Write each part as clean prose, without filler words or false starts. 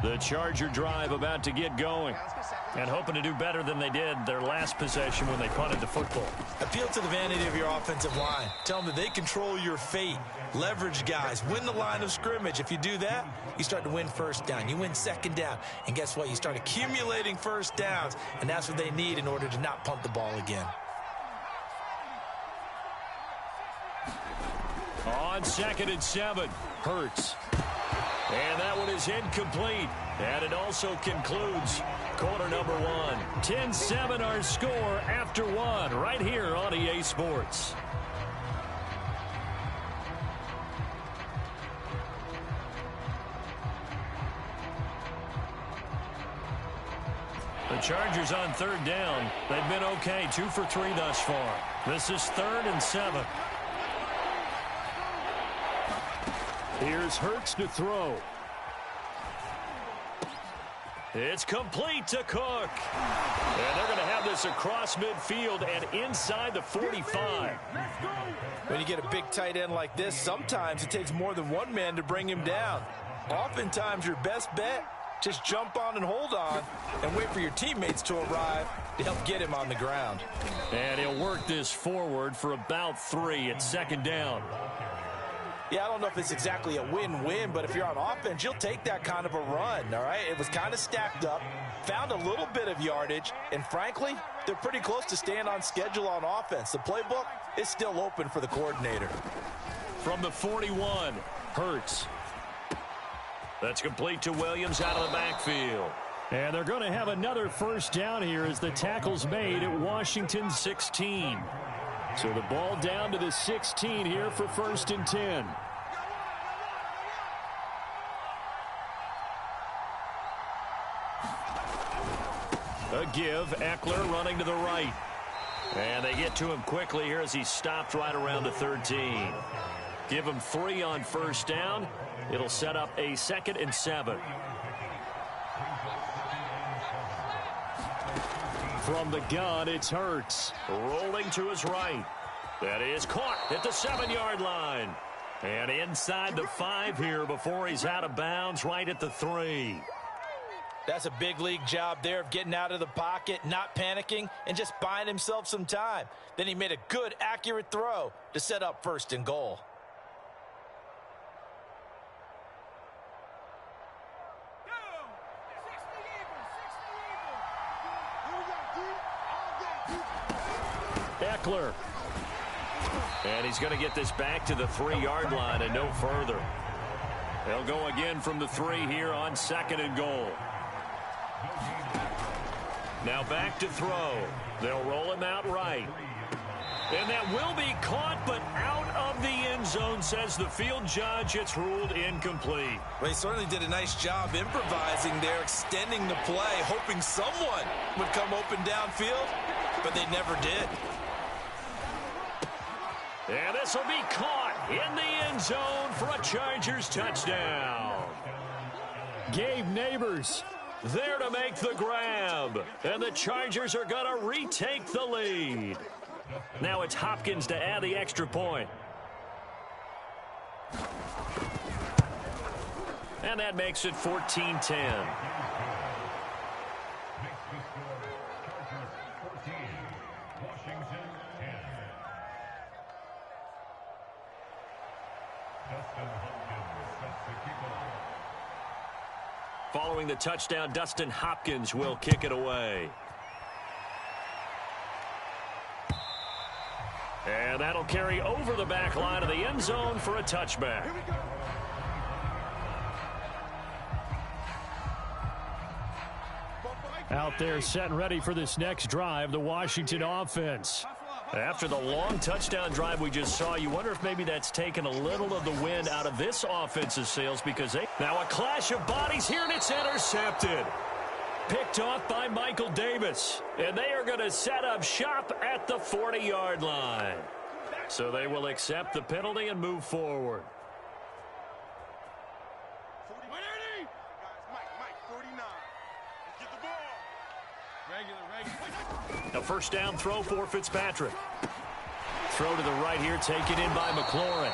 The Charger drive about to get going. And hoping to do better than they did their last possession when they punted the football. Appeal to the vanity of your offensive line. Tell them that they control your fate. Leverage guys. Win the line of scrimmage. If you do that, you start to win first down. You win second down. And guess what? You start accumulating first downs. And that's what they need in order to not punt the ball again. On 2nd and 7, Hurts. And that one is incomplete. And it also concludes quarter number 1. 10-7 our score after 1 right here on EA Sports. The Chargers on 3rd down. They've been okay, 2 for 3 thus far. This is 3rd and 7. Here's Hurts to throw. It's complete to Cook. And they're going to have this across midfield and inside the 45. When you get a big tight end like this, sometimes it takes more than one man to bring him down. Oftentimes, your best bet, just jump on and hold on and wait for your teammates to arrive to help get him on the ground. And he'll work this forward for about 3 at 2nd down. Yeah, I don't know if it's exactly a win-win, but if you're on offense, you'll take that kind of a run, all right? It was kind of stacked up, found a little bit of yardage, and frankly, they're pretty close to staying on schedule on offense. The playbook is still open for the coordinator. From the 41, Hurts. That's complete to Williams out of the backfield. And they're going to have another first down here as the tackle's made at Washington 16. So the ball down to the 16 here for 1st and 10. A give, Eckler running to the right. And they get to him quickly here as he stopped right around the 13. Give him 3 on 1st down. It'll set up a 2nd and 7. From the gun, it's Hurts. Rolling to his right. That is caught at the 7-yard line. And inside the 5 here before he's out of bounds right at the 3. That's a big league job there of getting out of the pocket, not panicking, and just buying himself some time. Then he made a good, accurate throw to set up 1st and goal. Eckler. And he's going to get this back to the 3-yard line and no further. They'll go again from the 3 here on 2nd and goal. Now back to throw. They'll roll him out right. And that will be caught, but out of the end zone, says the field judge. It's ruled incomplete. Well, he certainly did a nice job improvising there, extending the play, hoping someone would come open downfield, but they never did. And this will be caught in the end zone for a Chargers touchdown. Gabe Neighbors there to make the grab. And the Chargers are going to retake the lead. Now it's Hopkins to add the extra point. And that makes it 14-10. Following the touchdown, Dustin Hopkins will kick it away. And that'll carry over the back line of the end zone for a touchback. Out there set and ready for this next drive, the Washington offense. After the long touchdown drive we just saw, you wonder if maybe that's taken a little of the wind out of this offensive sails because now a clash of bodies here and it's intercepted. Picked off by Michael Davis. And they are going to set up shop at the 40-yard line. So they will accept the penalty and move forward. A first down throw for Fitzpatrick. Throw to the right here, taken in by McLaurin.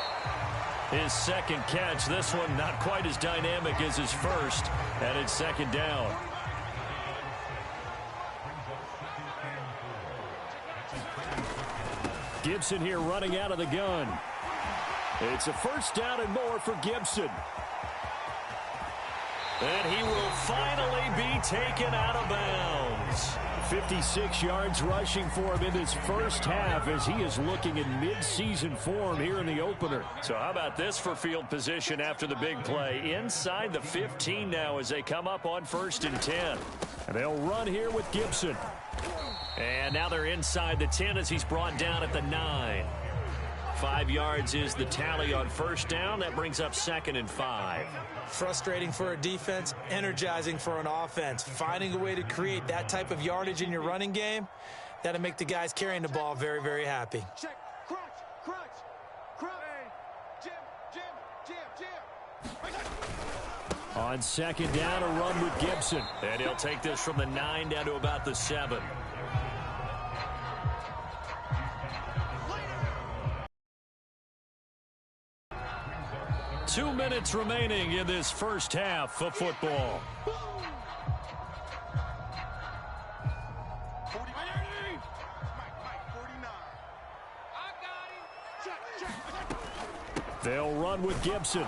His second catch, this one not quite as dynamic as his first, and it's second down. Gibson here running out of the gun. It's a first down and more for Gibson. And he will finally be taken out of bounds. 56 yards rushing for him in this first half as he is looking in mid-season form here in the opener. So how about this for field position after the big play? Inside the 15 now as they come up on 1st and 10. And they'll run here with Gibson. And now they're inside the 10 as he's brought down at the 9. 5 yards is the tally on first down. That brings up 2nd and 5. Frustrating for a defense, energizing for an offense. Finding a way to create that type of yardage in your running game, that'll make the guys carrying the ball very, very happy. Check, crunch, crunch. Hey, Jim. On second down, a run with Gibson. And he'll take this from the 9 down to about the 7. Two minutes remaining in this first half of football. They'll run with Gibson.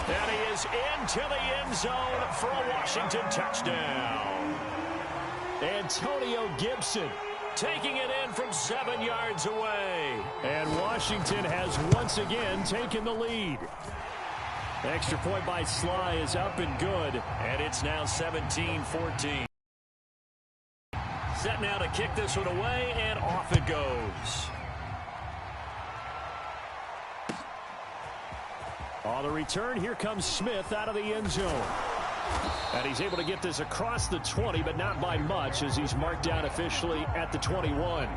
And he is into the end zone for a Washington touchdown. Antonio Gibson taking it in from 7 yards away. And Washington has once again taken the lead. Extra point by Sly is up and good. And it's now 17-14. Set now to kick this one away, and off it goes. On the return, here comes Smith out of the end zone. And he's able to get this across the 20, but not by much as he's marked down officially at the 21.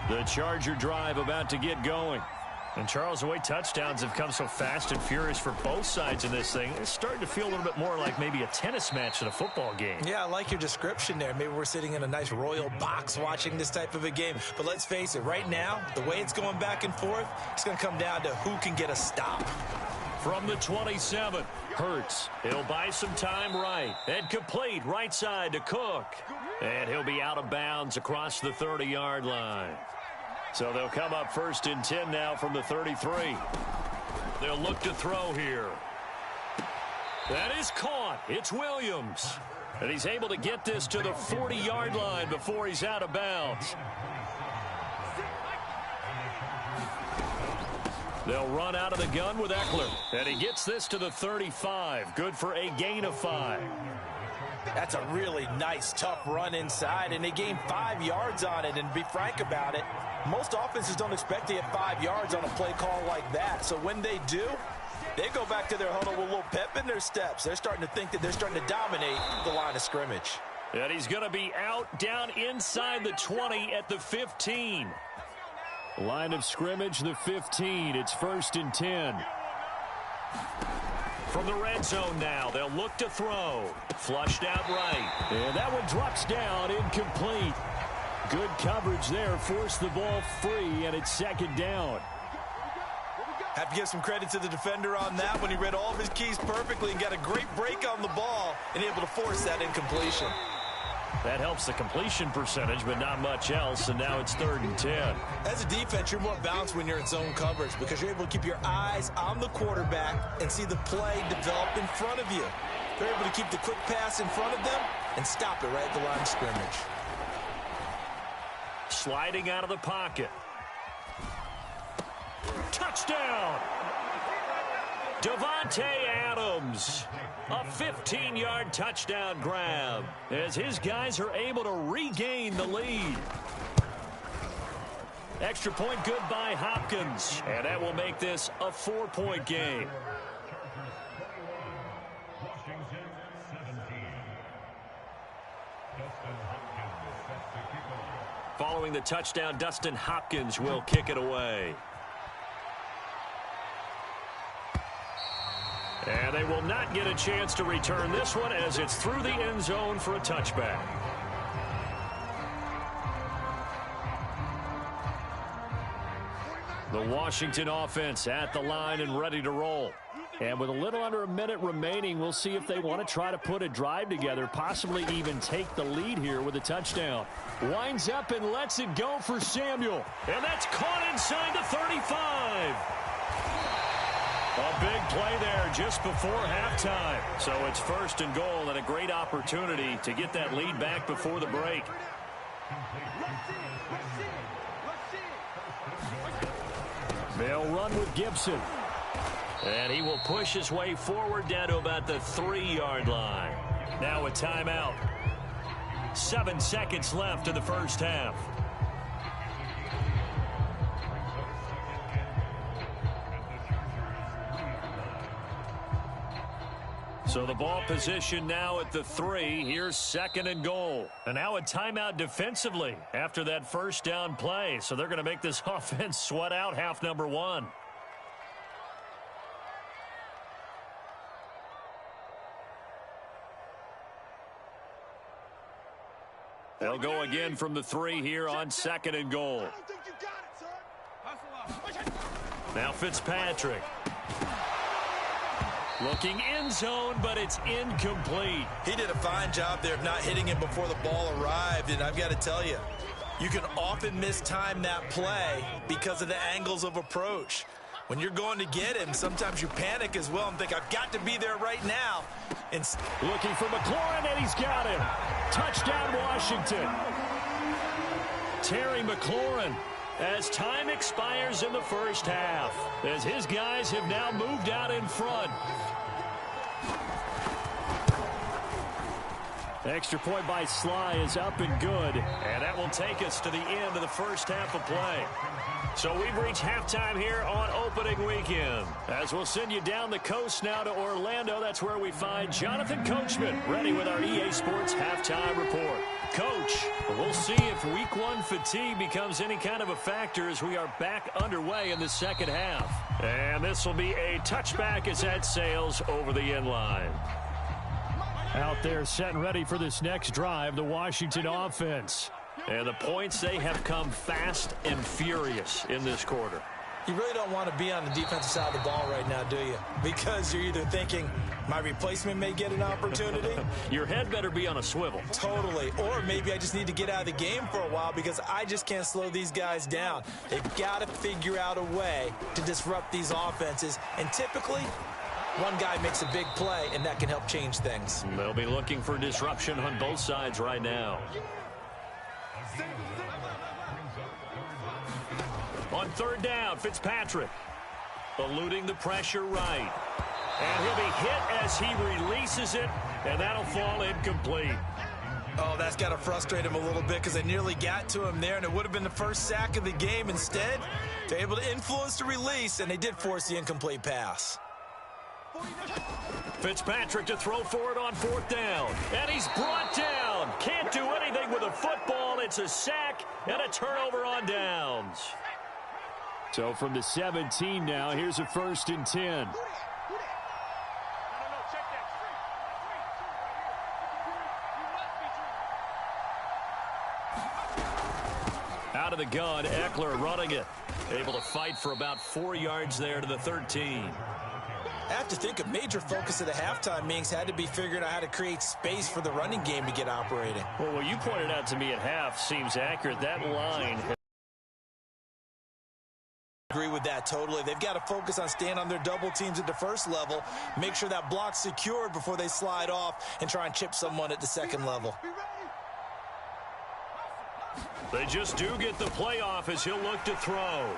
The Charger drive about to get going. And Charles, the way touchdowns have come so fast and furious for both sides in this thing, it's starting to feel a little bit more like maybe a tennis match than a football game. Yeah, I like your description there. Maybe we're sitting in a nice royal box watching this type of a game. But let's face it, right now, the way it's going back and forth, it's going to come down to who can get a stop. From the 27, Hurts. He'll buy some time right. And complete right side to Cook. And he'll be out of bounds across the 30-yard line. So they'll come up 1st and 10 now from the 33. They'll look to throw here. That is caught. It's Williams. And he's able to get this to the 40-yard line before he's out of bounds. They'll run out of the gun with Eckler. And he gets this to the 35. Good for a gain of 5. That's a really nice, tough run inside, and they gained 5 yards on it. And to be frank about it, most offenses don't expect to get 5 yards on a play call like that. So when they do, they go back to their huddle with a little pep in their steps. They're starting to think that they're starting to dominate the line of scrimmage. And he's going to be out down inside the 20 at the 15. Line of scrimmage, the 15. It's 1st and 10. From the red zone now, they'll look to throw. Flushed out right. And that one drops down, incomplete. Good coverage there, forced the ball free, and it's 2nd down. Have to give some credit to the defender on that one. He read all of his keys perfectly and got a great break on the ball and able to force that incompletion. That helps the completion percentage, but not much else, and now it's 3rd and 10. As a defense, you're more balanced when you're in zone coverage because you're able to keep your eyes on the quarterback and see the play develop in front of you. They're able to keep the quick pass in front of them and stop it right at the line of scrimmage. Sliding out of the pocket. Touchdown! Davante Adams. A 15-yard touchdown grab as his guys are able to regain the lead. Extra point good by Hopkins. And that will make this a 4-point game. Following the touchdown, Dustin Hopkins will kick it away. And they will not get a chance to return this one as it's through the end zone for a touchback. The Washington offense at the line and ready to roll. And with a little under a minute remaining, we'll see if they want to try to put a drive together, possibly even take the lead here with a touchdown. Winds up and lets it go for Samuel. And that's caught inside the 35. A big play there just before halftime. So it's first and goal and a great opportunity to get that lead back before the break. They'll run with Gibson. And he will push his way forward down to about the 3-yard line. Now a timeout. 7 seconds left in the first half. So the ball position now at the 3. Here's second and goal. And now a timeout defensively after that first down play. So they're going to make this offense sweat out half number 1. They'll go again from the 3 here on second and goal. Now Fitzpatrick. Looking end zone, but it's incomplete. He did a fine job there of not hitting him before the ball arrived, and I've got to tell you, you can often mistime that play because of the angles of approach. When you're going to get him, sometimes you panic as well and think, I've got to be there right now. And looking for McLaurin, and he's got him. Touchdown, Washington. Terry McLaurin, as time expires in the first half, as his guys have now moved out in front. Extra point by Sly is up and good, and that will take us to the end of the first half of play. So we've reached halftime here on opening weekend. As we'll send you down the coast now to Orlando, that's where we find Jonathan Coachman ready with our EA Sports halftime report. Coach, we'll see if week 1 fatigue becomes any kind of a factor as we are back underway in the second half. And this will be a touchback as that sails over the end line. Out there set and ready for this next drive, the Washington offense. And the points, they have come fast and furious in this quarter. You really don't want to be on the defensive side of the ball right now, do you? Because you're either thinking, my replacement may get an opportunity. Your head better be on a swivel. Totally. Or maybe I just need to get out of the game for a while because I just can't slow these guys down. They've got to figure out a way to disrupt these offenses. And typically, one guy makes a big play, and that can help change things. They'll be looking for disruption on both sides right now. On third down, Fitzpatrick eluding the pressure right. And he'll be hit as he releases it, and that'll fall incomplete. Oh, that's got to frustrate him a little bit because they nearly got to him there, and it would have been the first sack of the game. Instead, they're able to influence the release, and they did force the incomplete pass. Fitzpatrick to throw for it on fourth down. And he's brought down. Can't do anything with a football. It's a sack and a turnover on downs. So from the 17 now, here's a 1st and 10. Out of the gun, Eckler running it. Able to fight for about 4 yards there to the 13. I have to think a major focus of the halftime meetings had to be figuring out how to create space for the running game to get operating. Well, what you pointed out to me at half seems accurate. That line... Agree with that totally. They've got to focus on staying on their double teams at the first level, make sure that block's secured before they slide off and try and chip someone at the second level. They just do get the playoff as he'll look to throw.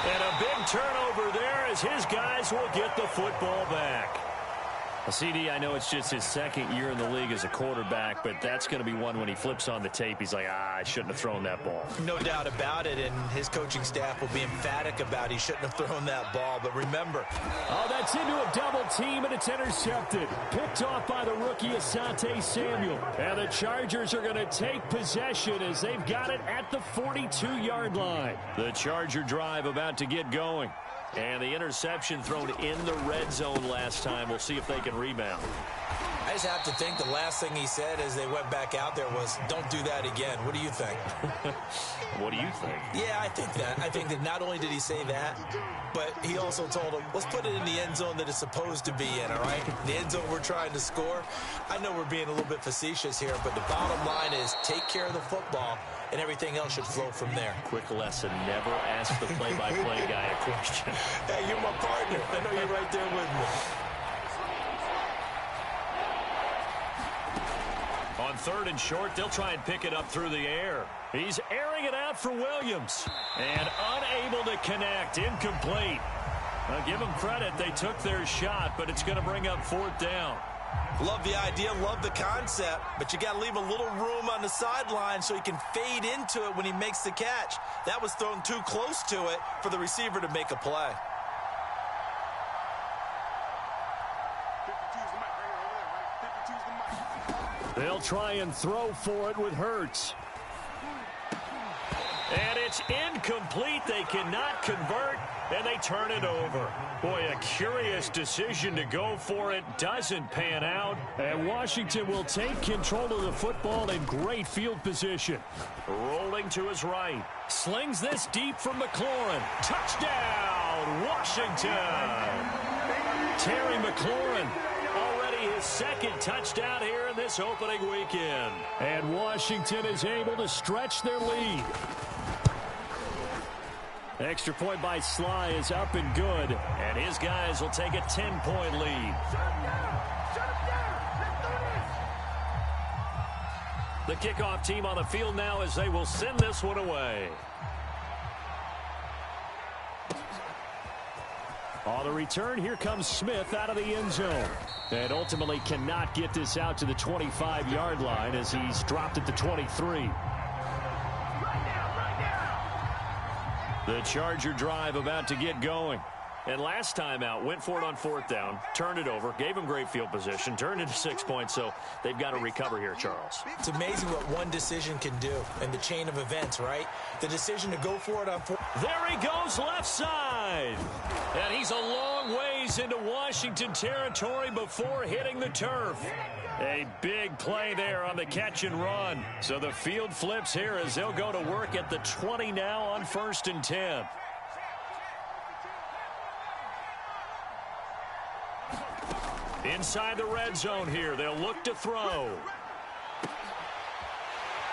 And a big turnover there as his guys will get the football back. CD, I know it's just his second year in the league as a quarterback, but that's going to be one when he flips on the tape. He's like, I shouldn't have thrown that ball. No doubt about it, and his coaching staff will be emphatic about he shouldn't have thrown that ball. But remember. Oh, that's into a double team, and it's intercepted. Picked off by the rookie Asante Samuel. And the Chargers are going to take possession as they've got it at the 42-yard line. The Charger drive about to get going. And the interception thrown in the red zone last time. We'll see if they can rebound. I just have to think the last thing he said as they went back out there was, don't do that again. What do you think? What do you think? Yeah, I think that. I think that not only did he say that, but he also told him, let's put it in the end zone that it's supposed to be in, all right? The end zone we're trying to score. I know we're being a little bit facetious here, but the bottom line is take care of the football, and everything else should flow from there. Quick lesson, never ask the play-by-play guy a question. Hey, you're my partner. I know you're right there with me. On 3rd and short, they'll try and pick it up through the air. He's airing it out for Williams. And unable to connect. Incomplete. I'll give them credit. They took their shot, but it's going to bring up 4th down. Love the idea, love the concept, but you got to leave a little room on the sideline so he can fade into it when he makes the catch. That was thrown too close to it for the receiver to make a play. They'll try and throw for it with Hurts. And it's incomplete. They cannot convert, and they turn it over. Boy, a curious decision to go for it. Doesn't pan out. And Washington will take control of the football in great field position. Rolling to his right. Slings this deep from McLaurin. Touchdown, Washington. Terry McLaurin. His second touchdown here in this opening weekend. And Washington is able to stretch their lead. Extra point by Sly is up and good. And his guys will take a 10-point lead. The kickoff team on the field now as they will send this one away. On the return, here comes Smith out of the end zone. And ultimately cannot get this out to the 25-yard line as he's dropped at the 23. The Charger drive about to get going. And last time out, went for it on 4th down, turned it over, gave him great field position, turned into 6 points, so they've got to recover here, Charles. It's amazing what one decision can do in the chain of events, right? The decision to go for it on 4th. There he goes, left side. And he's a long ways into Washington territory before hitting the turf. A big play there on the catch and run. So the field flips here as they'll go to work at the 20 now on 1st and 10. Inside the red zone here. They'll look to throw.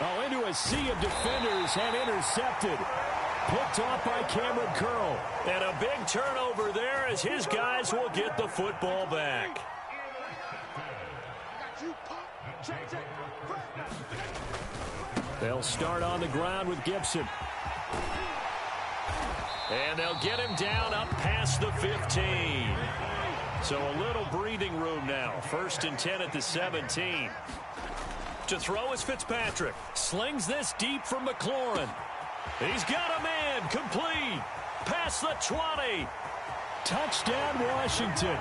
Oh, into a sea of defenders and intercepted. Picked off by Cameron Curl. And a big turnover there as his guys will get the football back. They'll start on the ground with Gibson. And they'll get him down up past the 15. So a little breathing room now. 1st and 10 at the 17. To throw is Fitzpatrick. Slings this deep from McLaurin. He's got a man. Complete. Past the 20. Touchdown, Washington.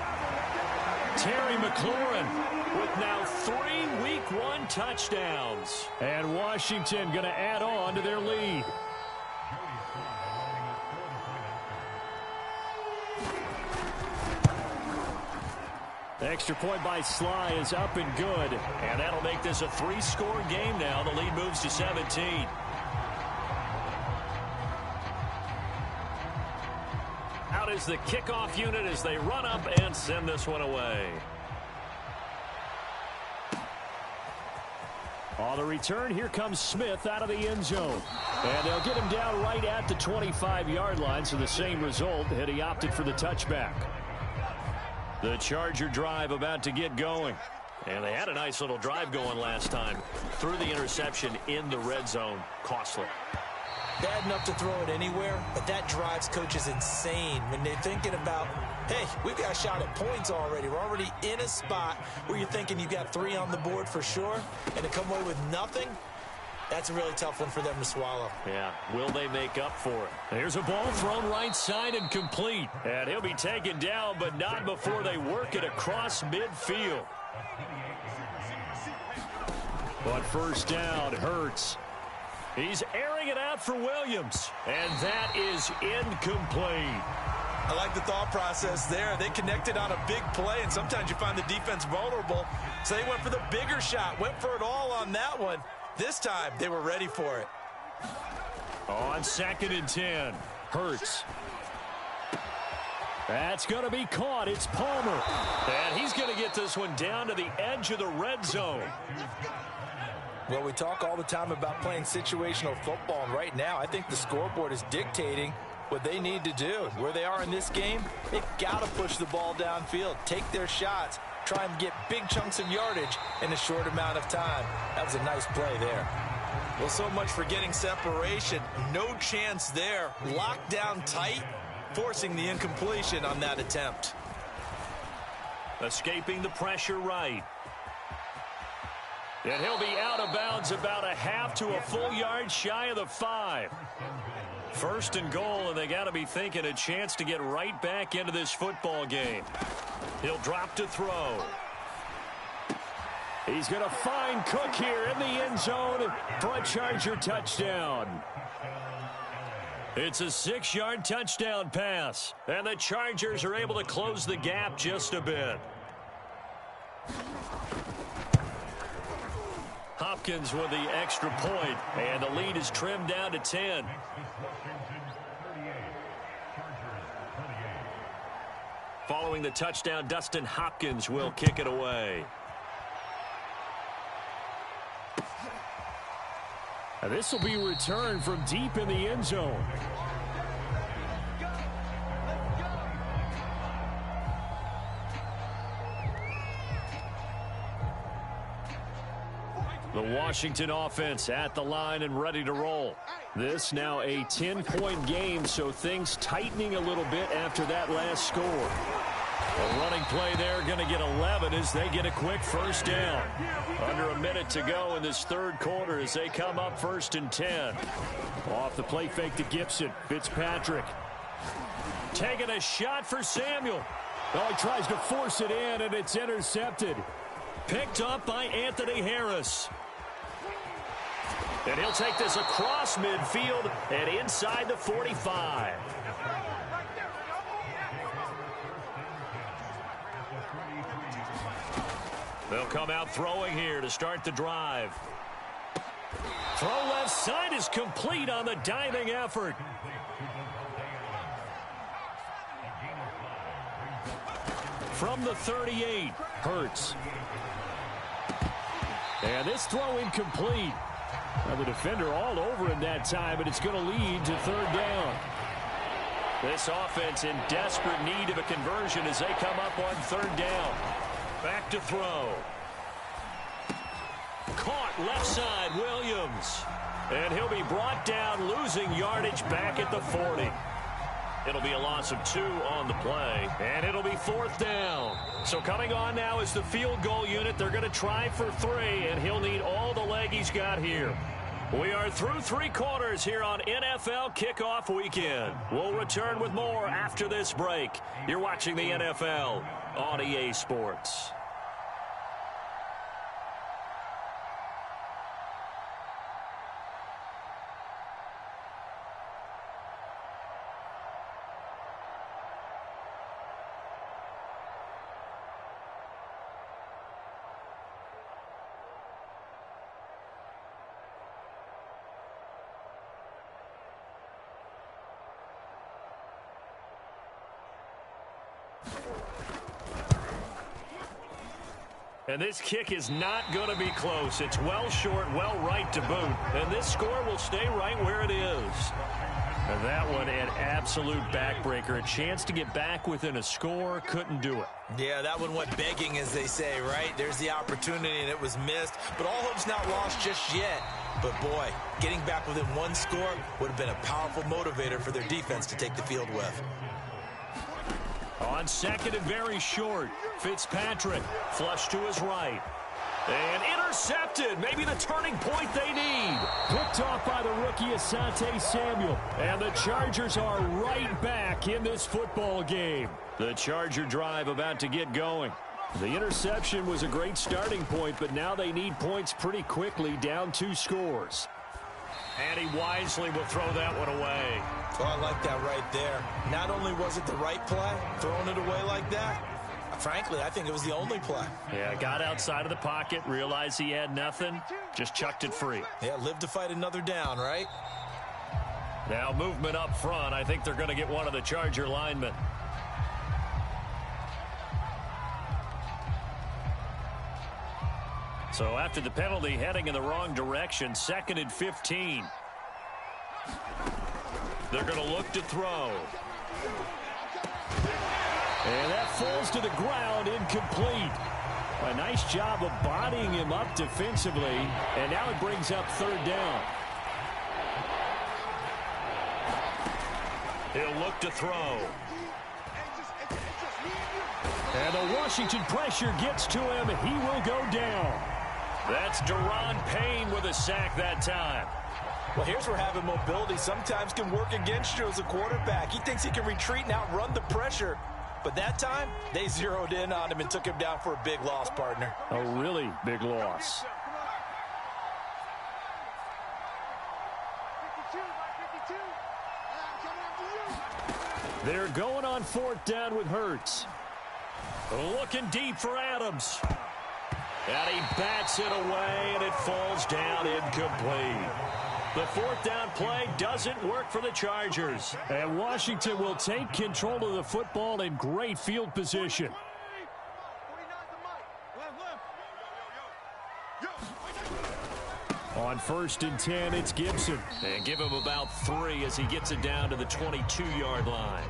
Terry McLaurin with now 3 Week 1 touchdowns. And Washington going to add on to their lead. Extra point by Sly is up and good. And that'll make this a 3-score game now. The lead moves to 17. Out is the kickoff unit as they run up and send this one away. On the return, here comes Smith out of the end zone. And they'll get him down right at the 25-yard line, so the same result, had he opted for the touchback. The Charger drive about to get going. And they had a nice little drive going last time. Threw the interception in the red zone. Costly. Bad enough to throw it anywhere, but that drives coaches insane when they're thinking about, hey, we've got a shot at points already. We're already in a spot where you're thinking you've got 3 on the board for sure, and to come away with nothing, that's a really tough one for them to swallow. Yeah, will they make up for it? Here's a ball thrown right side and complete. And he'll be taken down, but not before they work it across midfield. But 1st down, Hurts. He's airing it out for Williams. And that is incomplete. I like the thought process there. They connected on a big play, and sometimes you find the defense vulnerable. So they went for the bigger shot, went for it all on that one. This time, they were ready for it. On 2nd and 10, Hurts. That's going to be caught. It's Palmer. And he's going to get this one down to the edge of the red zone. Well, we talk all the time about playing situational football, and right now I think the scoreboard is dictating what they need to do. Where they are in this game, they've got to push the ball downfield, take their shots, try and get big chunks of yardage in a short amount of time. That was a nice play there. Well, so much for getting separation. No chance there. Locked down tight, forcing the incompletion on that attempt. Escaping the pressure right. And he'll be out of bounds about a half to a full yard shy of the 5. 1st and goal, and they got to be thinking a chance to get right back into this football game. He'll drop to throw. He's going to find Cook here in the end zone for a Charger touchdown. It's a 6-yard touchdown pass, and the Chargers are able to close the gap just a bit. Hopkins with the extra point, and the lead is trimmed down to 10. Following the touchdown, Dustin Hopkins will kick it away. And this will be returned from deep in the end zone. The Washington offense at the line and ready to roll. This now a 10-point game, so things tightening a little bit after that last score. A running play there, going to get 11 as they get a quick first down. Under a minute to go in this 3rd quarter as they come up 1st and 10. Off the play fake to Gibson. Fitzpatrick taking a shot for Samuel. Oh, he tries to force it in, and it's intercepted. Picked up by Anthony Harris. And he'll take this across midfield and inside the 45. They'll come out throwing here to start the drive. Throw left side is complete on the diving effort. From the 38, Hurts. And this throw incomplete. Now the defender all over him that time, but it's going to lead to 3rd down. This offense in desperate need of a conversion as they come up on 3rd down. Back to throw. Caught left side, Williams. And he'll be brought down, losing yardage back at the 40. It'll be a loss of 2 on the play, and it'll be 4th down. So coming on now is the field goal unit. They're going to try for 3, and he'll need all the leg he's got here. We are through 3 quarters here on NFL Kickoff Weekend. We'll return with more after this break. You're watching the NFL on EA Sports. And this kick is not going to be close. It's well short, well right to boot. And this score will stay right where it is. And that one an absolute backbreaker. A chance to get back within a score, couldn't do it. Yeah, that one went begging, as they say, right? There's the opportunity, and it was missed. But all hope's not lost just yet. But, boy, getting back within 1 score would have been a powerful motivator for their defense to take the field with. On 2nd and very short, Fitzpatrick flush to his right. And intercepted. Maybe the turning point they need. Picked off by the rookie Asante Samuel. And the Chargers are right back in this football game. The Charger drive about to get going. The interception was a great starting point, but now they need points pretty quickly, down 2 scores. And he wisely will throw that one away. Oh, I like that right there. Not only was it the right play, throwing it away like that, frankly, I think it was the only play. Yeah, got outside of the pocket, realized he had nothing, just chucked it free. Yeah, live to fight another down, right? Now movement up front. I think they're going to get one of the Charger linemen. So after the penalty, heading in the wrong direction, 2nd and 15. They're going to look to throw. And that falls to the ground, incomplete. A nice job of bodying him up defensively, and now it brings up 3rd down. He'll look to throw. And the Washington pressure gets to him. He will go down. That's Daron Payne with a sack that time. Well, here's where having mobility sometimes can work against you as a quarterback. He thinks he can retreat and outrun the pressure. But that time, they zeroed in on him and took him down for a big loss, partner. A really big loss. They're going on 4th down with Hurts. Looking deep for Adams. And he bats it away, and it falls down incomplete. The 4th down play doesn't work for the Chargers. And Washington will take control of the football in great field position. On 1st and 10, it's Gibson. And give him about 3 as he gets it down to the 22-yard line.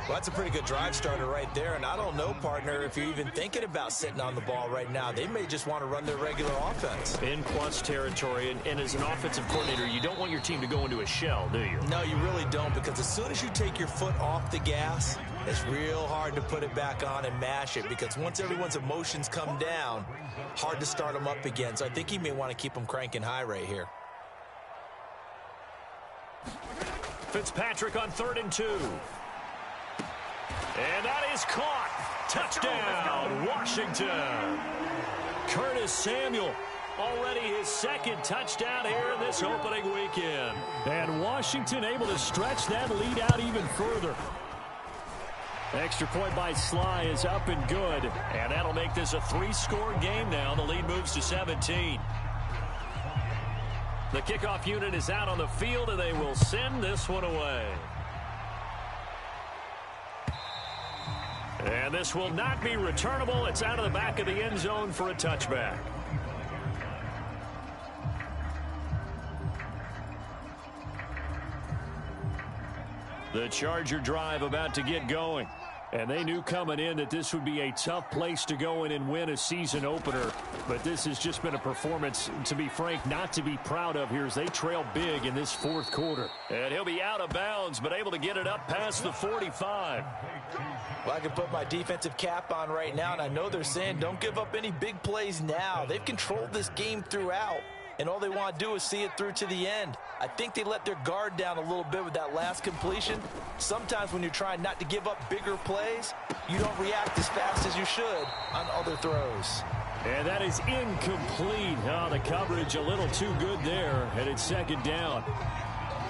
Well, that's a pretty good drive starter right there. And I don't know, partner, if you're even thinking about sitting on the ball right now. They may just want to run their regular offense. In plus territory, and as an offensive coordinator, you don't want your team to go into a shell, do you? No, you really don't, because as soon as you take your foot off the gas, it's real hard to put it back on and mash it, because once everyone's emotions come down, hard to start them up again. So I think he may want to keep them cranking high right here. Fitzpatrick on 3rd and 2. And that is caught. Touchdown, Washington. Curtis Samuel, already his 2nd touchdown here in this opening weekend. And Washington able to stretch that lead out even further. Extra point by Sly is up and good. And that'll make this a 3-score game now. The lead moves to 17. The kickoff unit is out on the field, and they will send this one away. And this will not be returnable. It's out of the back of the end zone for a touchback. The Charger drive about to get going. And they knew coming in that this would be a tough place to go in and win a season opener. But this has just been a performance, to be frank, not to be proud of here as they trail big in this 4th quarter. And he'll be out of bounds, but able to get it up past the 45. Well, I can put my defensive cap on right now, and I know they're saying don't give up any big plays now. They've controlled this game throughout, and all they want to do is see it through to the end. I think they let their guard down a little bit with that last completion. Sometimes when you're trying not to give up bigger plays, you don't react as fast as you should on other throws. And that is incomplete. Oh, the coverage a little too good there, and it's 2nd down.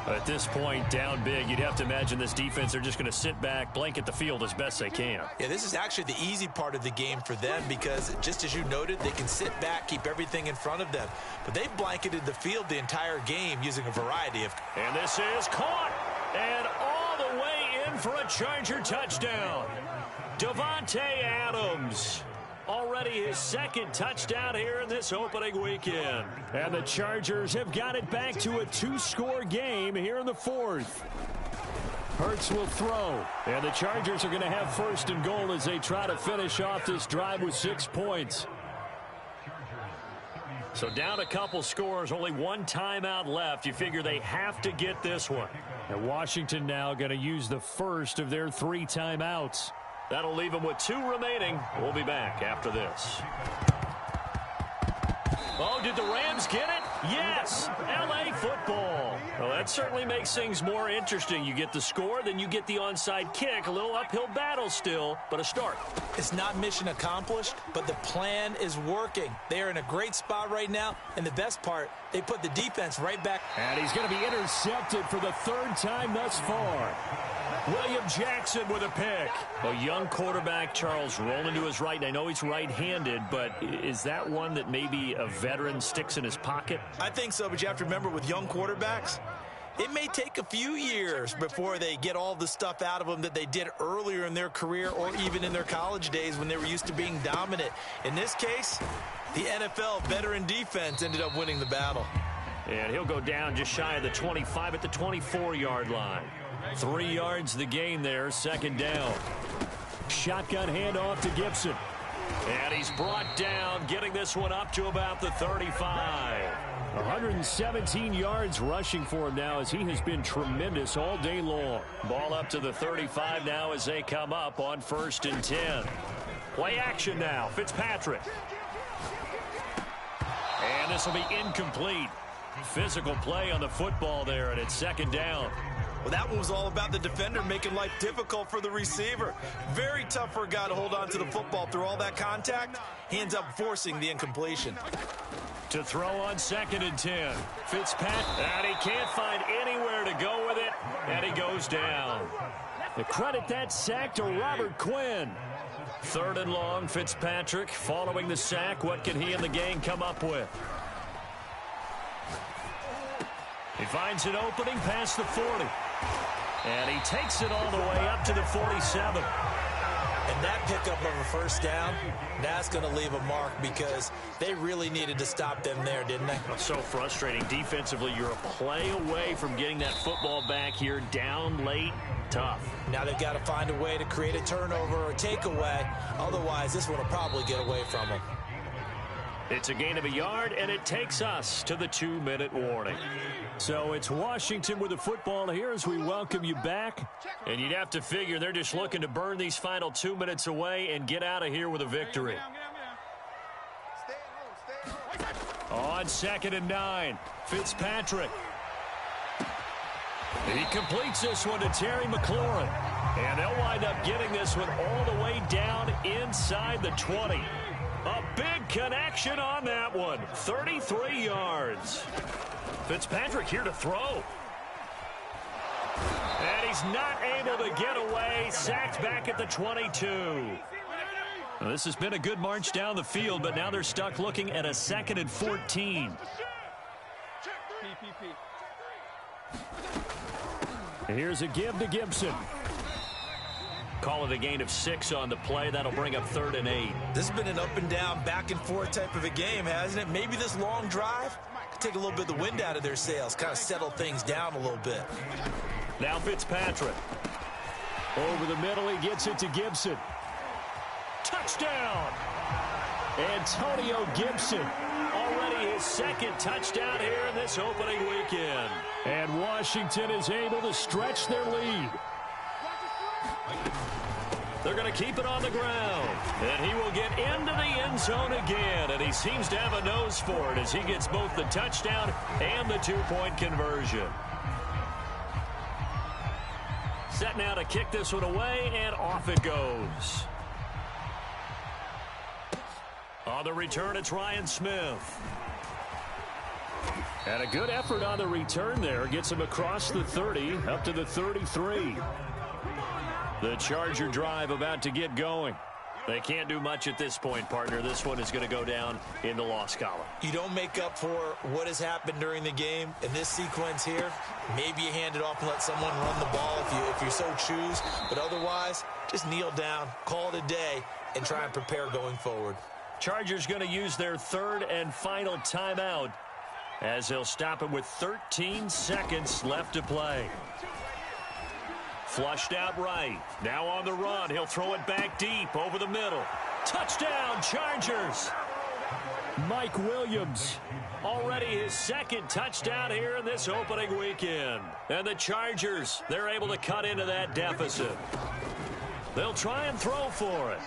At this point, down big, you'd have to imagine this defense are just going to sit back, blanket the field as best they can. Yeah, this is actually the easy part of the game for them because, just as you noted, they can sit back, keep everything in front of them. But they've blanketed the field the entire game using a variety of... And this is caught, and all the way in for a Charger touchdown. Davante Adams. Already his 2nd touchdown here in this opening weekend. And the Chargers have got it back to a 2-score game here in the 4th. Hurts will throw. And the Chargers are going to have 1st and goal as they try to finish off this drive with 6 points. So down a couple scores, only 1 timeout left. You figure they have to get this one. And Washington now going to use the 1st of their 3 timeouts. That'll leave them with 2 remaining. We'll be back after this. Oh, did the Rams get it? Yes, L.A. football. Well, that certainly makes things more interesting. You get the score, then you get the onside kick. A little uphill battle still, but a start. It's not mission accomplished, but the plan is working. They are in a great spot right now, and the best part, they put the defense right back. And he's going to be intercepted for the third time thus far. William Jackson with a pick. A young quarterback, Charles, rolling to his right. And I know he's right-handed, but is that one that maybe a veteran sticks in his pocket? I think so, but you have to remember with young quarterbacks, it may take a few years before they get all the stuff out of them that they did earlier in their career or even in their college days when they were used to being dominant. In this case, the NFL veteran defense ended up winning the battle. And he'll go down just shy of the 25 at the 24-yard line. 3 yards the gain there, second down. Shotgun handoff to Gibson. And he's brought down, getting this one up to about the 35. 117 yards rushing for him now as he has been tremendous all day long. Ball up to the 35 now as they come up on 1st and 10. Play action now, Fitzpatrick. And this will be incomplete. Physical play on the football there, and it's second down. Well, that one was all about the defender making life difficult for the receiver. Very tough for a guy to hold on to the football through all that contact. He ends up forcing the incompletion. To throw on 2nd and 10. Fitzpatrick, and he can't find anywhere to go with it, and he goes down. The credit that sack to Robert Quinn. 3rd and long, Fitzpatrick following the sack. What can he and the gang come up with? He finds an opening past the 40. And he takes it all the way up to the 47. And that pickup of a first down, that's going to leave a mark because they really needed to stop them there, didn't they? So frustrating. Defensively, you're a play away from getting that football back here down late. Tough. Now they've got to find a way to create a turnover or takeaway. Otherwise, this one will probably get away from them. It's a gain of a yard, and it takes us to the 2-minute warning. So it's Washington with the football here as we welcome you back. And you'd have to figure they're just looking to burn these final 2 minutes away and get out of here with a victory. On 2nd and 9, Fitzpatrick. He completes this one to Terry McLaurin. And they'll wind up getting this one all the way down inside the 20. A big connection on that one. 33 yards. Fitzpatrick here to throw. And he's not able to get away. Sacked back at the 22. Well, this has been a good march down the field, but now they're stuck looking at a 2nd and 14. Here's a give to Gibson. Call it a gain of 6 on the play. That'll bring up 3rd and 8. This has been an up and down, back and forth type of a game, hasn't it? Maybe this long drive could take a little bit of the wind out of their sails, kind of settle things down a little bit. Now Fitzpatrick. Over the middle, he gets it to Gibson. Touchdown! Antonio Gibson. Already his 2nd touchdown here in this opening weekend. And Washington is able to stretch their lead. They're going to keep it on the ground. And he will get into the end zone again. And he seems to have a nose for it as he gets both the touchdown and the 2-point conversion. Set now to kick this one away, and off it goes. On the return, it's Ryan Smith. And a good effort on the return there. Gets him across the 30, up to the 33. The Charger drive about to get going. They can't do much at this point, partner. This one is going to go down in the loss column. You don't make up for what has happened during the game. In this sequence here, maybe you hand it off and let someone run the ball if you so choose. But otherwise, just kneel down, call it a day, and try and prepare going forward. Chargers going to use their 3rd and final timeout as they'll stop it with 13 seconds left to play. Flushed out right. Now on the run. He'll throw it back deep over the middle. Touchdown, Chargers. Mike Williams. Already his 2nd touchdown here in this opening weekend. And the Chargers, they're able to cut into that deficit. They'll try and throw for it.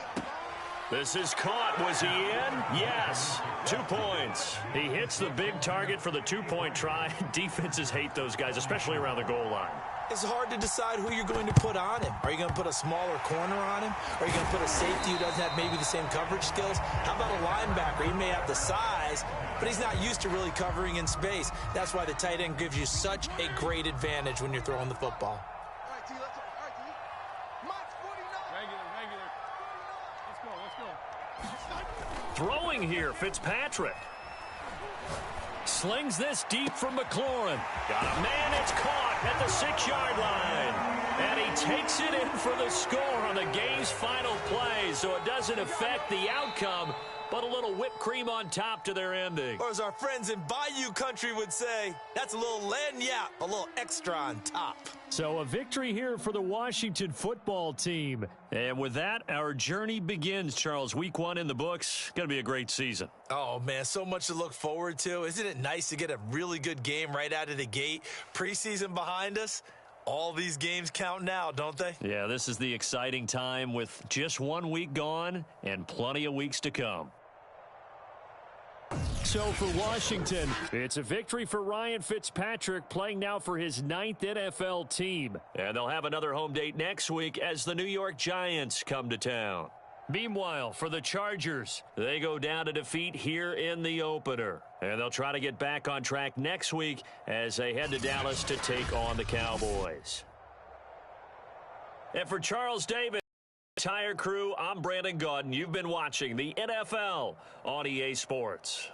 This is caught. Was he in? Yes. 2 points. He hits the big target for the two-point try. Defenses hate those guys, especially around the goal line. It's hard to decide who you're going to put on him. Are you going to put a smaller corner on him? Are you going to put a safety who doesn't have maybe the same coverage skills? How about a linebacker? He may have the size, but he's not used to really covering in space. That's why the tight end gives you such a great advantage when you're throwing the football. All right, T, let's go. All right, T. Mike, 49. Regular. Let's go. Throwing here, Fitzpatrick. Slings this deep from McLaurin. Got a man, it's caught at the 6-yard line. And he takes it in for the score on the game's final play, so it doesn't affect the outcome, but a little whipped cream on top to their ending. Or as our friends in Bayou Country would say, that's a little lagniappe, a little extra on top. So a victory here for the Washington football team. And with that, our journey begins, Charles. Week 1 in the books. Going to be a great season. Oh, man, so much to look forward to. Isn't it nice to get a really good game right out of the gate? Preseason behind us. All these games count now, don't they? Yeah, this is the exciting time with just 1 week gone and plenty of weeks to come. So for Washington, it's a victory for Ryan Fitzpatrick, playing now for his 9th NFL team. And they'll have another home date next week as the New York Giants come to town. Meanwhile, for the Chargers, they go down to defeat here in the opener. And they'll try to get back on track next week as they head to Dallas to take on the Cowboys. And for Charles Davis, entire crew, I'm Brandon Gaudin. You've been watching the NFL on EA Sports.